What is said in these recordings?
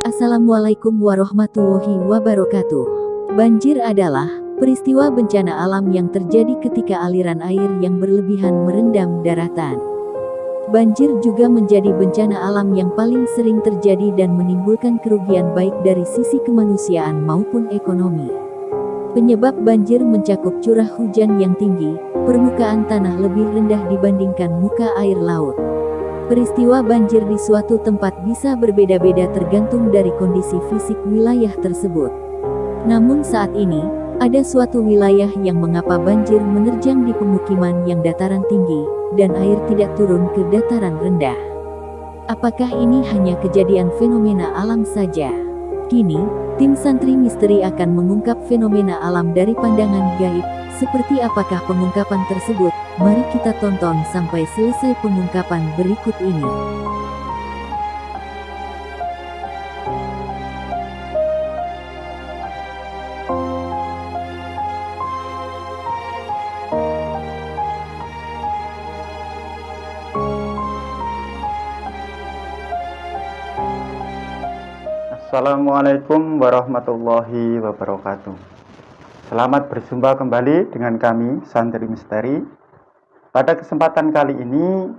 Assalamualaikum warahmatullahi wabarakatuh. Banjir adalah peristiwa bencana alam yang terjadi ketika aliran air yang berlebihan merendam daratan. Banjir juga menjadi bencana alam yang paling sering terjadi dan menimbulkan kerugian baik dari sisi kemanusiaan maupun ekonomi. Penyebab banjir mencakup curah hujan yang tinggi, permukaan tanah lebih rendah dibandingkan muka air laut. Peristiwa banjir di suatu tempat bisa berbeda-beda tergantung dari kondisi fisik wilayah tersebut. Namun saat ini, ada suatu wilayah yang mengapa banjir menerjang di pemukiman yang dataran tinggi, dan air tidak turun ke dataran rendah. Apakah ini hanya kejadian fenomena alam saja? Kini, tim Santri Misteri akan mengungkap fenomena alam dari pandangan gaib. Seperti apakah pengungkapan tersebut? Mari kita tonton sampai selesai pengungkapan berikut ini. Assalamualaikum warahmatullahi wabarakatuh. Selamat berjumpa kembali dengan kami, Santri Misteri. Pada kesempatan kali ini,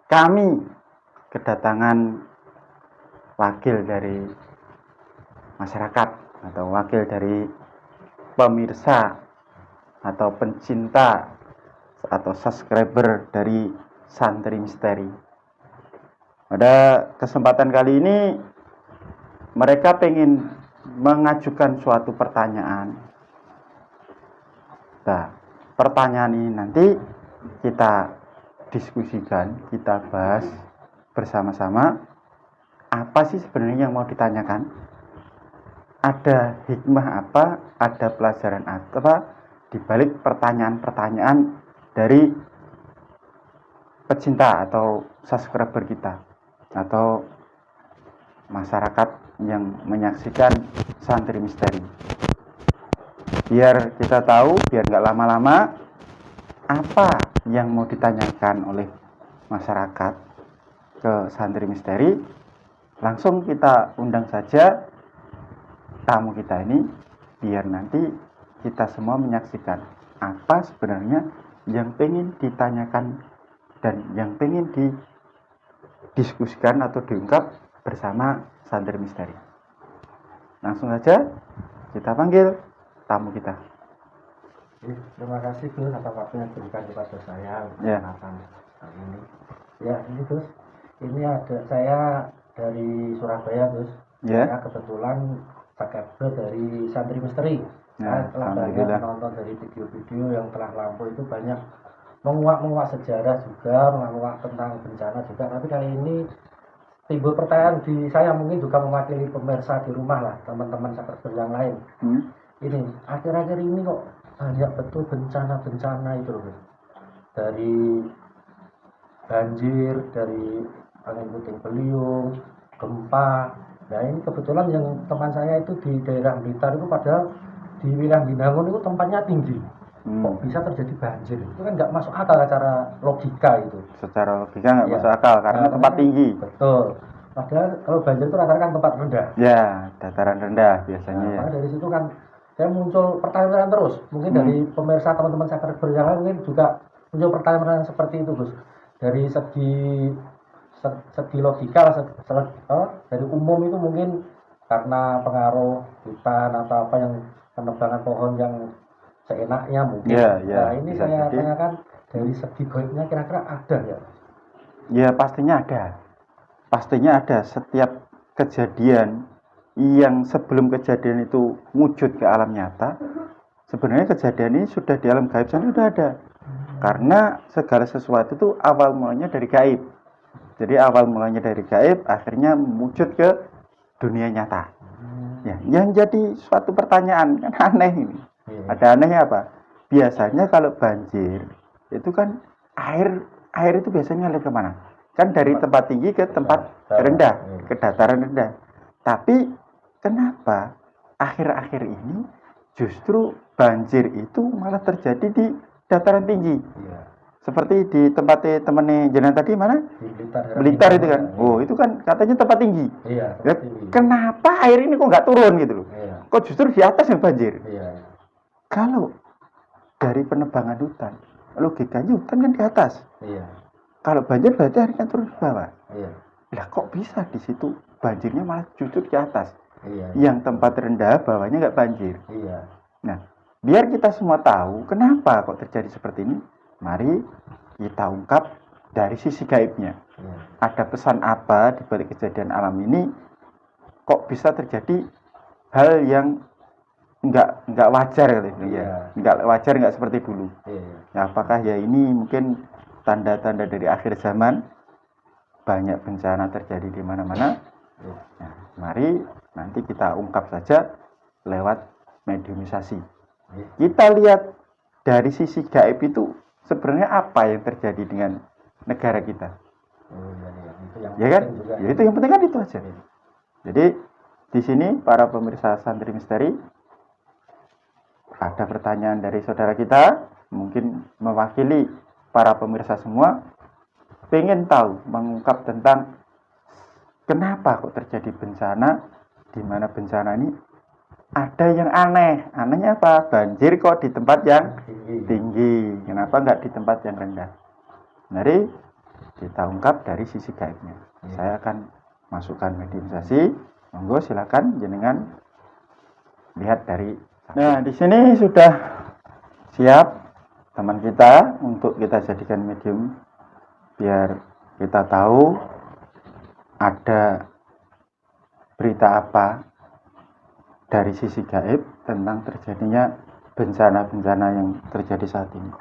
kami kedatangan wakil dari masyarakat atau wakil dari pemirsa atau pencinta atau subscriber dari Santri Misteri. Pada kesempatan kali ini, mereka ingin mengajukan suatu pertanyaan. Nah, pertanyaan ini nanti kita diskusikan, kita bahas bersama-sama. Apa sih sebenarnya yang mau ditanyakan? Ada hikmah apa? Ada pelajaran apa di balik pertanyaan-pertanyaan dari pecinta atau subscriber kita atau masyarakat yang menyaksikan Santri Misteri. Biar kita tahu, biar nggak lama-lama, apa yang mau ditanyakan oleh masyarakat ke Santri Misteri, langsung kita undang saja tamu kita ini, biar nanti kita semua menyaksikan apa sebenarnya yang pengen ditanyakan dan yang pengen didiskusikan atau diungkap bersama Santri Misteri. Langsung saja kita panggil tamu kita. Terima kasih Gus atas waktu yang diberikan kepada saya untuk kesempatan kali ini. Ya, ini Gus, ini ada saya dari Surabaya Gus. Saya kebetulan subscriber dari Santri Misteri. Saya telah banyak menonton dari video-video yang telah lampau, itu banyak menguak sejarah juga, menguak tentang bencana juga. Tapi kali ini timbul pertanyaan di saya, mungkin juga mewakili pemirsa di rumah lah, teman-teman subscriber yang lain. Ini akhir-akhir ini kok banyak betul bencana-bencana itu loh, dari banjir, dari angin puting beliung, gempa. Nah ini kebetulan yang teman saya itu di daerah Blitar itu, padahal di wilayah Binangun itu tempatnya tinggi, kok bisa terjadi banjir? Itu kan nggak masuk akal secara logika itu. Secara logika nggak masuk akal karena tempat tinggi. Betul. Padahal kalau banjir itu rata-rata kan tempat rendah. Ya, dataran rendah biasanya. Nah, dari situ kan saya muncul pertanyaan terus, mungkin dari pemirsa teman-teman saya yang lain mungkin juga muncul pertanyaan seperti itu Gus. Dari segi logika dari umum itu mungkin karena pengaruh hutan atau apa yang penebangan pohon yang seenaknya mungkin. Nah ini saya tanyakan dari segi gaibnya, kira-kira ada ya? Ya pastinya ada. Pastinya ada. Setiap kejadian yang sebelum kejadian itu wujud ke alam nyata, sebenarnya kejadian ini sudah di alam gaib sana sudah ada. Karena segala sesuatu itu awal mulanya dari gaib. Jadi awal mulanya dari gaib, akhirnya wujud ke dunia nyata. Ya, yang jadi suatu pertanyaan kan aneh ini. Ada anehnya apa? Biasanya kalau banjir itu kan air itu biasanya ngalir kemana? Kan dari tempat tinggi ke tempat rendah, ke dataran rendah. Tapi kenapa akhir-akhir ini justru banjir itu malah terjadi di dataran tinggi? seperti di tempatnya temennya jenengan tadi mana? Di Blitar. Blitar itu kan. Oh, itu kan katanya tempat tinggi. Iya, Ya, tempat tinggi. kenapa air ini kok nggak turun gitu loh? Iya. Kok justru di atas yang banjir? Iya. Kalau dari penebangan hutan, logikanya hutan kan di atas. Iya. Kalau banjir berarti air kan turun ke bawah. Iya. Lah kok bisa di situ banjirnya malah justru di atas? Iya. Yang tempat rendah bawahnya nggak banjir. Iya. Nah, biar kita semua tahu kenapa kok terjadi seperti ini, mari kita ungkap dari sisi gaibnya. Iya. Ada pesan apa di balik kejadian alam ini? Kok bisa terjadi hal yang nggak wajar gitu ya? Nggak wajar, nggak seperti dulu. Iya. Nah, apakah ya ini mungkin tanda-tanda dari akhir zaman? Banyak bencana terjadi di mana-mana. Iya. Nah, mari nanti kita ungkap saja lewat mediumisasi. Iya. Kita lihat dari sisi gaib itu sebenarnya apa yang terjadi dengan negara kita. Oh, iya. Itu yang Ya kan? penting juga. Ya itu yang penting kan itu aja. Jadi di sini para pemirsa Santri Misteri, ada pertanyaan dari saudara kita, mungkin mewakili para pemirsa semua, pengen tahu, mengungkap tentang kenapa kok terjadi bencana, di mana bencana ini ada yang aneh. Anehnya apa? Banjir kok di tempat yang tinggi. Kenapa nggak di tempat yang rendah? Mari kita ungkap dari sisi gaibnya. Saya akan masukkan mediumisasi. Monggo silakan jenengan lihat dari. Nah, di sini sudah siap teman kita untuk kita jadikan medium, biar kita tahu ada berita apa dari sisi gaib tentang terjadinya bencana-bencana yang terjadi saat ini.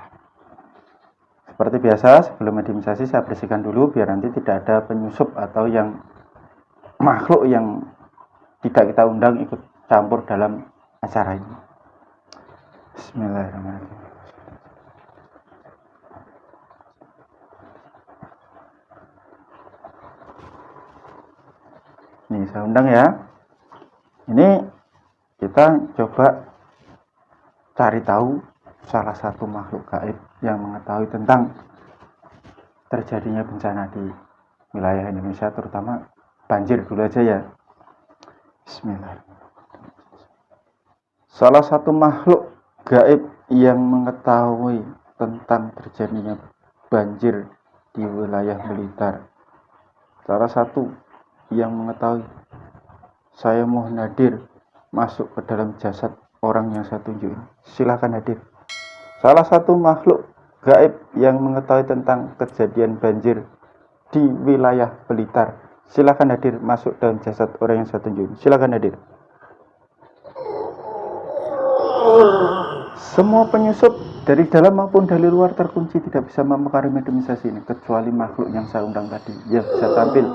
Seperti biasa, sebelum mediumisasi saya bersihkan dulu biar nanti tidak ada penyusup atau yang makhluk yang tidak kita undang ikut campur dalam acara ini. Bismillahirrahmanirrahim. Nih saya undang ya. Ini kita coba cari tahu salah satu makhluk gaib yang mengetahui tentang terjadinya bencana di wilayah Indonesia, terutama banjir dulu aja ya. Bismillahirrahmanirrahim. Salah satu makhluk gaib yang mengetahui tentang terjadinya banjir di wilayah Blitar. Salah satu yang mengetahui, saya mohon hadir masuk ke dalam jasad orang yang saya tunjuk ini. Silakan hadir. Salah satu makhluk gaib yang mengetahui tentang kejadian banjir di wilayah Blitar. Silakan hadir masuk dalam jasad orang yang saya tunjuk ini. Silakan hadir. Semua penyusup dari dalam maupun dari luar terkunci, tidak bisa mempengaruhi mediumisasi ini kecuali makhluk yang saya undang tadi. Ya, bisa tampil,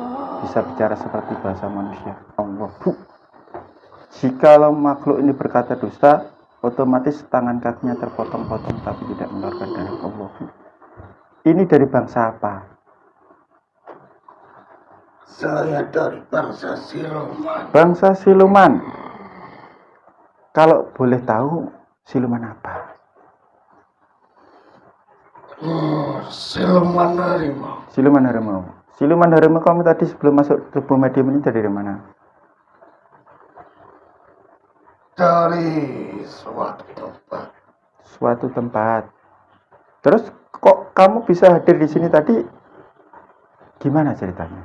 bisa bicara seperti bahasa manusia. Allah. Jikalau makhluk ini berkata dusta, otomatis tangan kakinya terpotong-potong tapi tidak mengeluarkan darah. Allah. Ini dari bangsa apa? Saya dari bangsa siluman. Bangsa siluman. Kalau boleh tahu, siluman apa? Siluman harimau. Siluman harimau. Siluman harimau kamu tadi sebelum masuk tubuh medium ini dari mana? Dari suatu tempat. Suatu tempat. Terus kok kamu bisa hadir di sini tadi? Gimana ceritanya?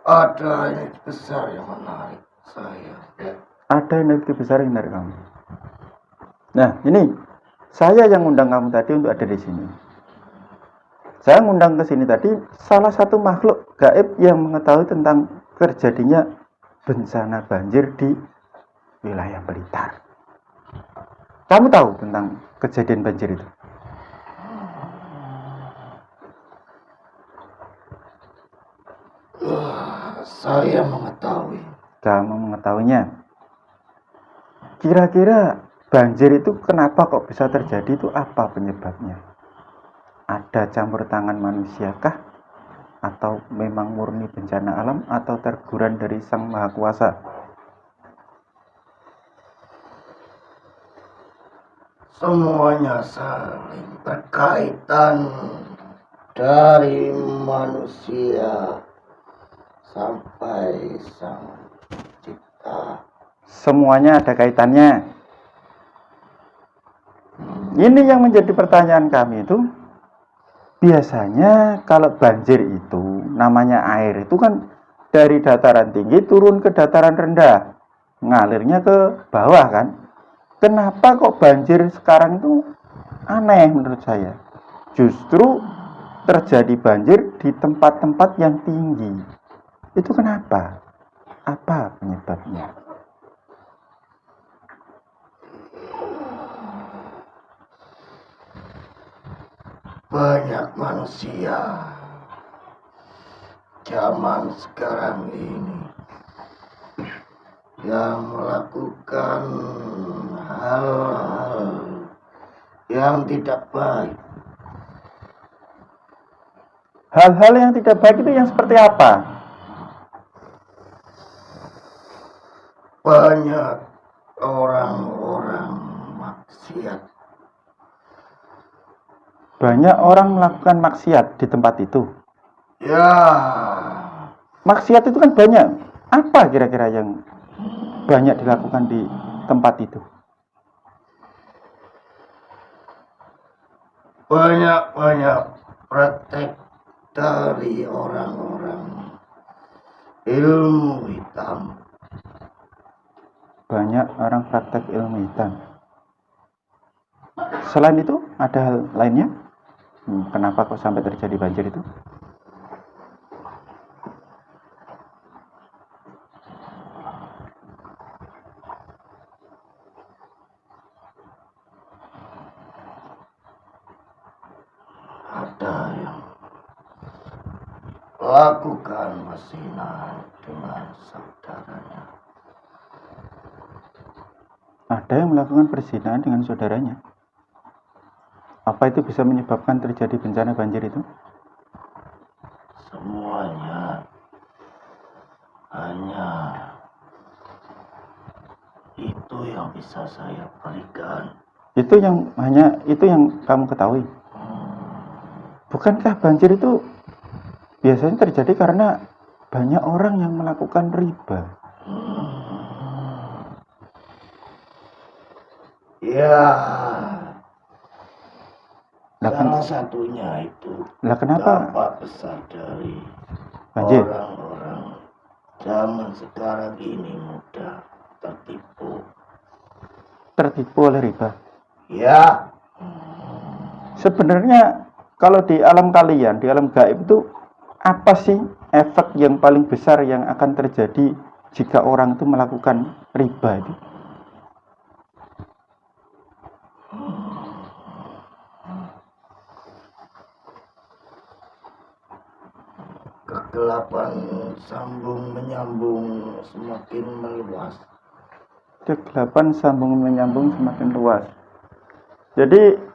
Ada energi besar yang menarik saya. Ada energi besar yang menarik kamu. Nah, ini saya yang undang kamu tadi untuk ada di sini. Saya ngundang ke sini tadi salah satu makhluk gaib yang mengetahui tentang terjadinya bencana banjir di wilayah Blitar. Kamu tahu tentang kejadian banjir itu? Saya mengetahui. Kamu mengetahuinya. Kira-kira banjir itu kenapa kok bisa terjadi, itu apa penyebabnya? Ada campur tangan manusiakah? Atau memang murni bencana alam? Atau teguran dari Sang Maha Kuasa? semuanya saling berkaitan dari manusia sampai sang cipta. Semuanya ada kaitannya. Ini yang menjadi pertanyaan kami itu, biasanya kalau banjir itu, namanya air itu kan dari dataran tinggi turun ke dataran rendah, ngalirnya ke bawah kan. Kenapa kok banjir sekarang itu aneh menurut saya? Justru terjadi banjir di tempat-tempat yang tinggi. Itu kenapa? Apa penyebabnya? Banyak manusia zaman sekarang ini yang melakukan hal-hal yang tidak baik. Hal-hal yang tidak baik itu yang seperti apa? Banyak orang-orang maksiat. Banyak orang melakukan maksiat di tempat itu. Ya, Maksiat itu kan banyak. Apa kira-kira yang banyak dilakukan di tempat itu? banyak-banyak praktek dari orang-orang ilmu hitam. Banyak orang praktek ilmu hitam. Selain itu, ada hal lainnya? Kenapa kok sampai terjadi banjir itu? Ada yang lakukan perzinahan dengan saudaranya. Ada yang melakukan perzinahan dengan saudaranya. Apa itu bisa menyebabkan terjadi bencana banjir itu? Semuanya hanya itu yang bisa saya berikan. Itu yang kamu ketahui. Bukankah banjir itu biasanya terjadi karena banyak orang yang melakukan riba? Ya, Salah satunya itu kenapa dampak besar dari banjir? orang-orang zaman sekarang ini mudah tertipu oleh riba. Ya. Sebenarnya kalau di alam kalian, di alam gaib itu apa sih efek yang paling besar yang akan terjadi jika orang itu melakukan riba itu? Kegelapan sambung menyambung semakin meluas. Kegelapan sambung menyambung semakin luas. Jadi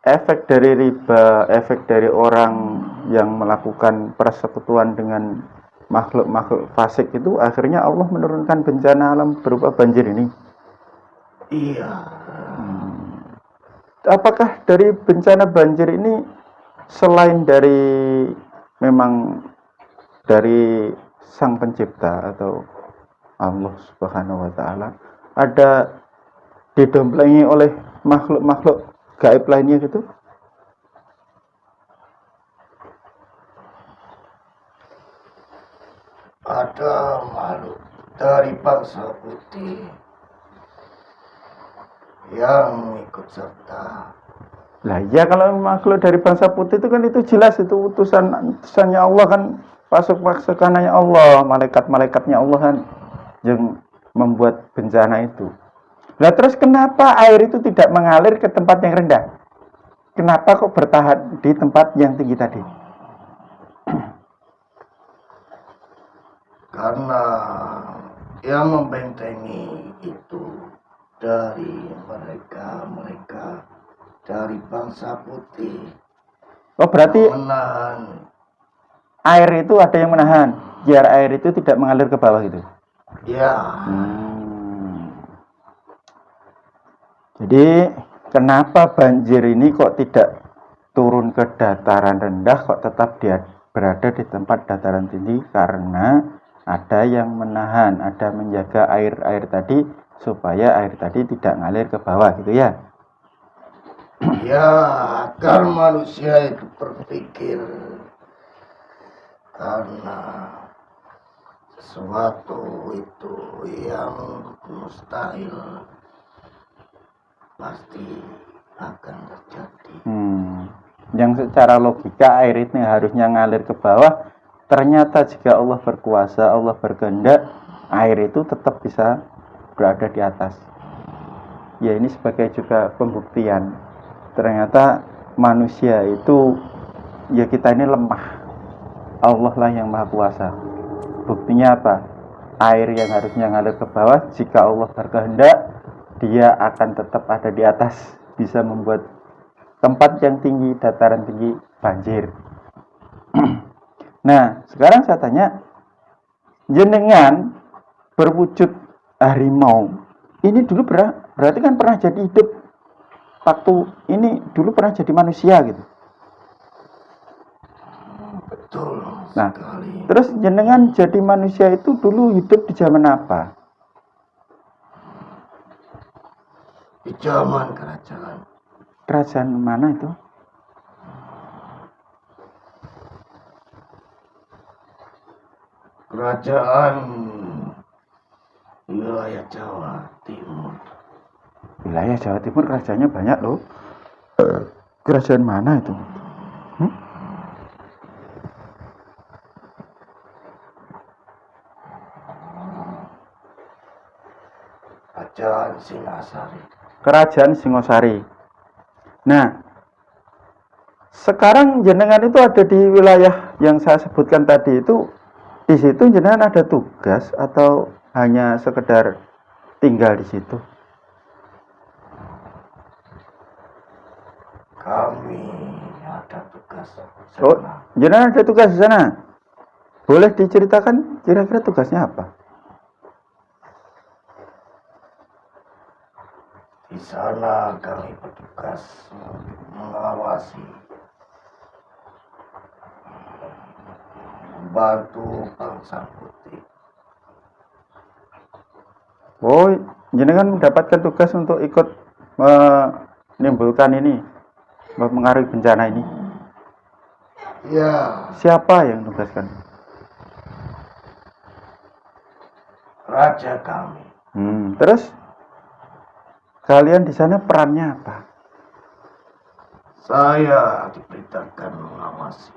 efek dari riba, efek dari orang yang melakukan persekutuan dengan makhluk-makhluk fasik itu akhirnya Allah menurunkan bencana alam berupa banjir ini. Iya. Apakah dari bencana banjir ini selain dari memang dari Sang Pencipta atau Allah Subhanahu wa taala, ada didomplengin oleh makhluk-makhluk gaib lainnya gitu? Ada makhluk dari bangsa putih yang ikut serta. Lah ya, kalau makhluk dari bangsa putih itu kan itu jelas itu utusannya Allah kan, pasukannya Allah, malaikat-malaikatnya Allah kan yang membuat bencana itu. Nah terus kenapa air itu tidak mengalir ke tempat yang rendah? Kenapa kok bertahan di tempat yang tinggi tadi? Karena yang membentengi itu dari mereka dari bangsa putih. Oh berarti menahan air itu ada yang menahan, biar air itu tidak mengalir ke bawah gitu. Ya. Jadi kenapa banjir ini kok tidak turun ke dataran rendah, kok tetap dia berada di tempat dataran tinggi? Karena ada yang menahan, ada menjaga air tadi supaya air tadi tidak ngalir ke bawah, gitu ya. Ya, agar manusia itu berpikir karena sesuatu itu yang mustahil pasti akan terjadi. Yang secara logika air itu harusnya ngalir ke bawah, ternyata jika Allah berkuasa, Allah berkehendak, air itu tetap bisa berada di atas. Ya, ini sebagai juga pembuktian ternyata manusia itu, ya kita ini lemah, Allah lah yang maha kuasa. Buktinya apa? Air yang harusnya ngalir ke bawah, jika Allah berkehendak, dia akan tetap ada di atas, bisa membuat tempat yang tinggi, dataran tinggi, banjir. Nah, sekarang saya tanya, jenengan berwujud harimau, ini dulu berarti kan pernah jadi hidup, waktu ini dulu pernah jadi manusia gitu. Betul Nah, sekali. terus jenengan jadi manusia itu dulu hidup di zaman apa? Di zaman kerajaan. Kerajaan mana itu? Kerajaan wilayah Jawa Timur. Wilayah Jawa Timur kerajaannya banyak loh. Kerajaan mana itu? Kerajaan Singasari. Kerajaan Singosari. Nah, sekarang jenengan itu ada di wilayah yang saya sebutkan tadi itu. Di situ jenengan ada tugas atau hanya sekedar tinggal di situ? Kami ada tugas. Oh, jenengan ada tugas di sana. Boleh diceritakan kira-kira tugasnya apa? Di sana kami bertugas mengawasi, membantu bangsa putih. Oh, jenengan mendapatkan tugas untuk ikut menimbulkan ini, mengaruhi bencana ini. Ya, Siapa yang menugaskan? raja kami. Terus kalian di sana perannya apa? Saya diperintahkan mengawasi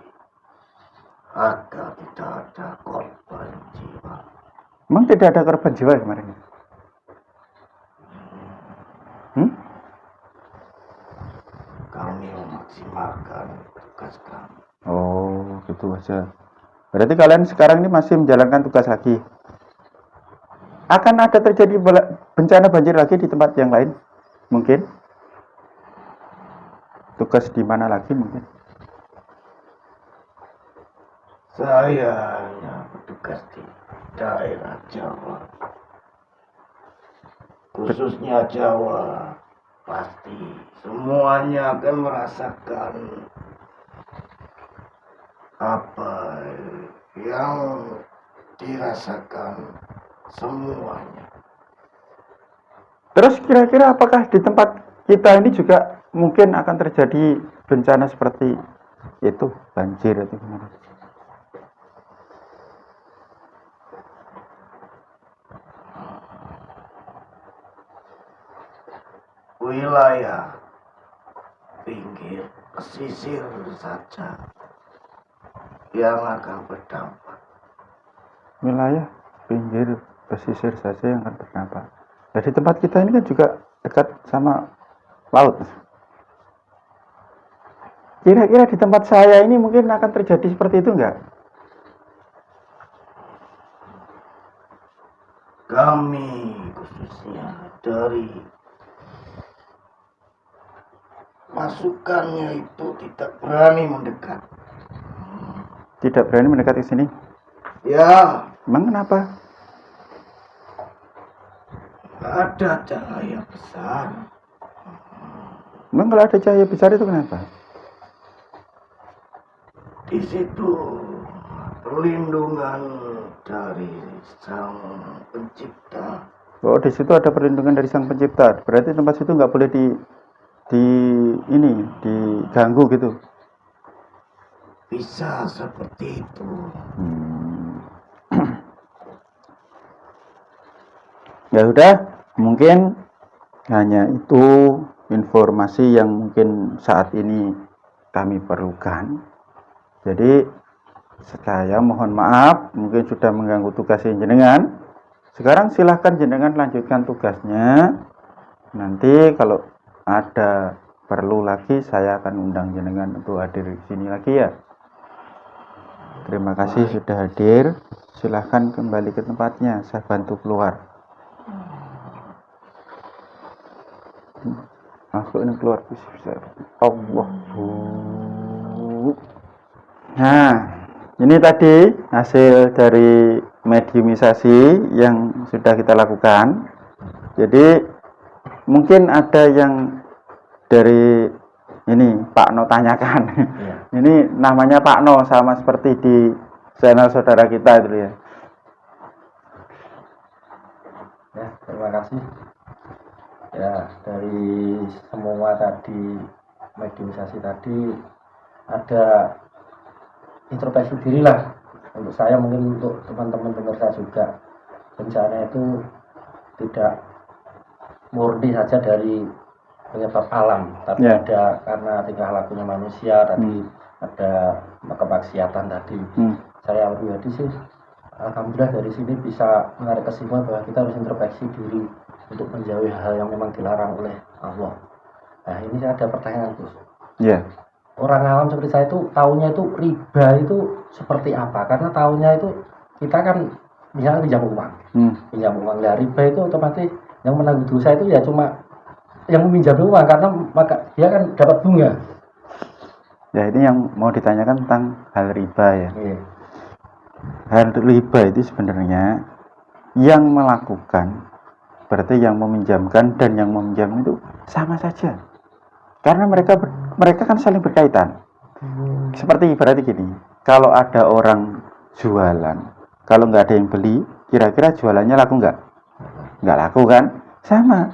agar tidak ada korban jiwa. Memang tidak ada korban jiwa kemarin? Kami memaksimalkan tugas kami. Oh, gitu aja. Berarti kalian sekarang ini masih menjalankan tugas lagi. Akan ada terjadi bencana banjir lagi di tempat yang lain? Mungkin? Tugas di mana lagi mungkin? Saya hanya bertugas di daerah Jawa. Khususnya Jawa. Pasti semuanya akan merasakan apa yang dirasakan semuanya. Terus kira-kira apakah di tempat kita ini juga mungkin akan terjadi bencana seperti itu, banjir atau gimana? Wilayah pinggir pesisir saja yang akan berdampak. Wilayah pinggir pesisir saja yang akan berdampak. Nah, di tempat kita ini kan juga dekat sama laut. Kira-kira di tempat saya ini mungkin akan terjadi seperti itu enggak? Kami khususnya dari pasukannya itu tidak berani mendekat. Tidak berani mendekat ke sini? Ya, Emang kenapa? ada cahaya besar Memang kalau ada cahaya besar itu kenapa? Di situ perlindungan dari Sang Pencipta. Oh, di situ ada perlindungan dari Sang Pencipta. Berarti tempat situ nggak boleh diganggu gitu. Bisa seperti itu. Ya sudah, mungkin hanya itu informasi yang mungkin saat ini kami perlukan. Jadi saya mohon maaf mungkin sudah mengganggu tugas jenengan. Sekarang silahkan jenengan lanjutkan tugasnya. Nanti kalau ada perlu lagi saya akan undang jenengan untuk hadir di sini lagi ya. Terima kasih sudah hadir. Silahkan kembali ke tempatnya. Saya bantu keluar. Masuk ini keluar bisa. Allah. Nah, ini tadi hasil dari mediumisasi yang sudah kita lakukan. Jadi mungkin ada yang dari ini Pak No tanyakan. Ya. Ini namanya Pak No sama seperti di channel saudara kita itu ya. Ya, terima kasih. Ya, dari semua tadi mediumisasi tadi ada introspeksi diri lah untuk saya, mungkin untuk teman-teman pemirsa juga. Bencana itu tidak murni saja dari penyebab alam, tapi ada karena tingkah lakunya manusia tadi, ada kemaksiatan tadi. Saya pribadi sih alhamdulillah dari sini bisa menarik kesimpulan bahwa kita harus introspeksi diri untuk menjauhi hal yang memang dilarang oleh Allah. Nah, ini saya ada pertanyaan, Gus. Iya. Orang awam seperti saya itu taunya itu riba itu seperti apa? Karena taunya itu kita kan misalnya pinjam uang. Pinjam uang. Nah, riba itu otomatis yang menanggung dosa itu ya cuma yang meminjam uang, karena maka dia kan dapat bunga. Ya, ini yang mau ditanyakan tentang hal riba ya. Iya. Hal riba itu sebenarnya yang melakukan berarti yang meminjamkan dan yang meminjam itu sama saja. Karena mereka kan saling berkaitan. Seperti ibaratnya gini, kalau ada orang jualan, kalau nggak ada yang beli, kira-kira jualannya laku nggak? Nggak laku kan? Sama.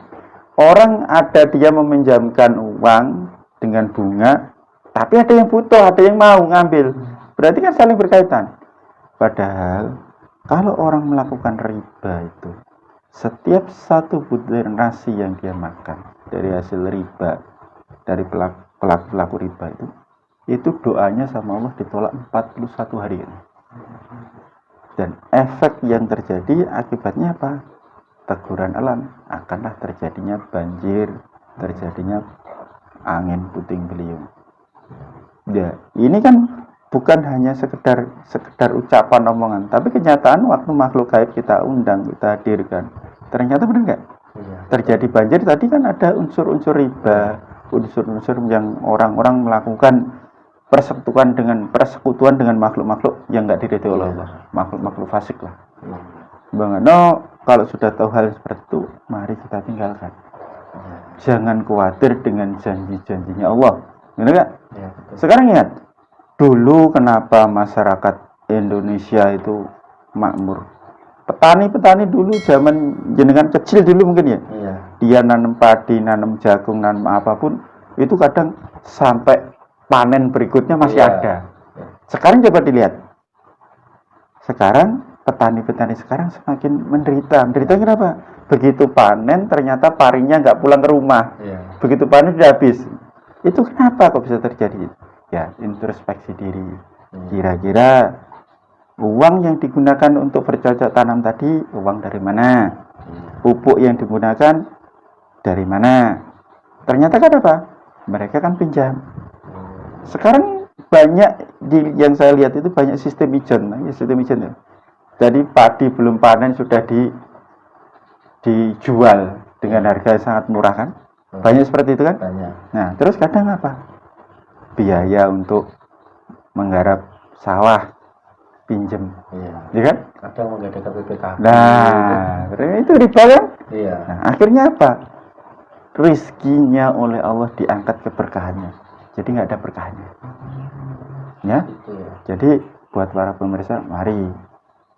Orang ada dia meminjamkan uang dengan bunga, tapi ada yang butuh, ada yang mau ngambil. Berarti kan saling berkaitan. Padahal kalau orang melakukan riba itu, setiap satu butir nasi yang dia makan dari hasil riba, dari pelaku riba itu doanya sama Allah ditolak 41 hari. Dan efek yang terjadi akibatnya apa? Teguran alam, akanlah terjadinya banjir, terjadinya angin puting beliung. Ya, ini kan bukan hanya sekedar ucapan omongan, tapi kenyataan waktu makhluk gaib kita undang, kita hadirkan. Ternyata benar nggak? Iya. Terjadi banjir tadi kan ada unsur-unsur riba, unsur-unsur yang orang-orang melakukan persekutuan dengan makhluk-makhluk yang nggak diridhoi oleh Allah, makhluk-makhluk fasik lah. No, kalau sudah tahu hal seperti itu, mari kita tinggalkan. Jangan khawatir dengan janji-janjinya Allah. Benar nggak? Ya, sekarang ingat, dulu kenapa masyarakat Indonesia itu makmur? Petani-petani dulu zaman jenengan kecil dulu mungkin ya. Iya. Dia nanam padi, nanam jagung, nanam apapun, itu kadang sampai panen berikutnya masih ada. Sekarang coba dilihat. Sekarang petani-petani sekarang semakin menderita. Menderita kenapa? Begitu panen ternyata parinya nggak pulang ke rumah. Iya. Begitu panen sudah habis. Itu kenapa kok bisa terjadi? Ya, introspeksi diri. Kira-kira uang yang digunakan untuk bercocok tanam tadi, uang dari mana? Pupuk yang digunakan dari mana? Ternyata kan apa? Mereka kan pinjam. Sekarang banyak yang saya lihat itu banyak sistem ijon. Sistem ijon ya. Jadi padi belum panen sudah dijual dengan harga yang sangat murah kan? Banyak seperti itu kan? Banyak. Nah, terus kadang apa? Biaya untuk menggarap sawah pinjem, ya kan? Kadang nggak ada KPPK. Nah, itu riba kan? Iya. Nah, akhirnya apa? rizkinya oleh Allah diangkat keberkahannya. Jadi nggak ada berkahnya. Ya. Jadi buat para pemirsa, mari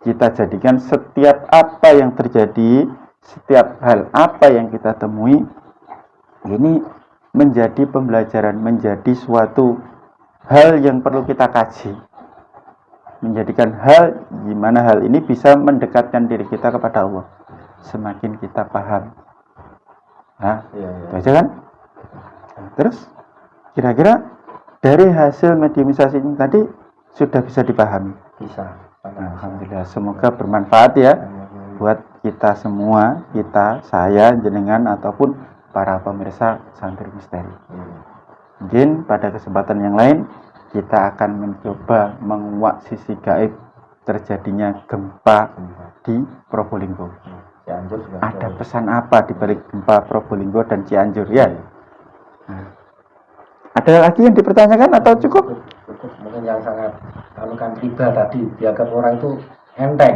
kita jadikan setiap apa yang terjadi, setiap hal apa yang kita temui, ini menjadi pembelajaran, menjadi suatu hal yang perlu kita kaji. Menjadikan hal gimana hal ini bisa mendekatkan diri kita kepada Allah. Semakin kita paham. Nah, itu aja kan? Nah, terus kira-kira dari hasil mediumisasi ini tadi sudah bisa dipahami? Bisa. Nah, alhamdulillah, semoga bermanfaat ya buat kita semua, kita, saya, jenengan ataupun para pemirsa Santri Misteri. Mungkin pada kesempatan yang lain kita akan mencoba menguak sisi gaib terjadinya gempa di Probolinggo. Ada pesan apa di balik gempa Probolinggo dan Cianjur ya? Nah, ada lagi yang dipertanyakan atau cukup? Cukup. Mungkin yang sangat kan riba tadi dianggap orang itu enteng.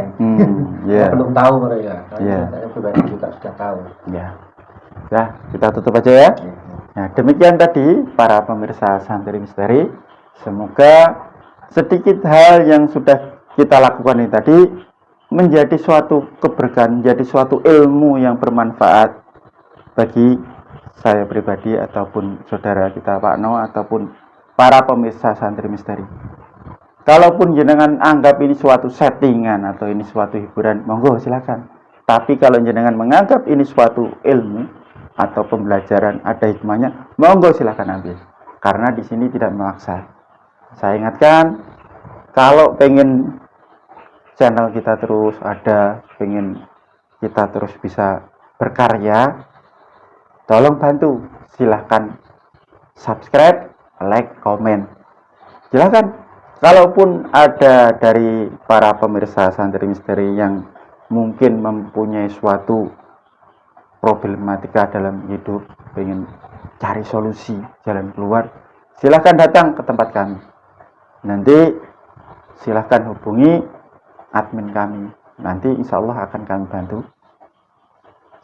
Belum tahu mereka. Saya pribadi juga sudah tahu. Ya. Nah, kita tutup aja ya. Nah, demikian tadi para pemirsa Santri Misteri. Semoga sedikit hal yang sudah kita lakukan ini tadi menjadi suatu keberkahan, menjadi suatu ilmu yang bermanfaat bagi saya pribadi ataupun saudara kita Pak No ataupun para pemirsa Santri Misteri. Kalaupun jenengan anggap ini suatu settingan atau ini suatu hiburan, monggo silakan. Tapi kalau jenengan menganggap ini suatu ilmu atau pembelajaran, ada hikmahnya, monggo silakan ambil. Karena di sini tidak memaksa. Saya ingatkan, kalau pengen channel kita terus ada, pengen kita terus bisa berkarya, tolong bantu, silahkan subscribe, like, komen. Silahkan, kalaupun ada dari para pemirsa Santri Misteri yang mungkin mempunyai suatu problematika dalam hidup, pengen cari solusi, jalan keluar, silahkan datang ke tempat kami. Nanti silahkan hubungi admin kami. Nanti insya Allah akan kami bantu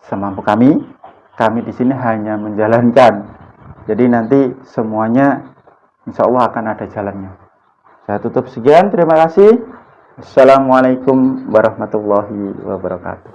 semampu kami. Kami di sini hanya menjalankan. Jadi nanti semuanya insya Allah akan ada jalannya. Saya tutup sekian. Terima kasih. Assalamualaikum warahmatullahi wabarakatuh.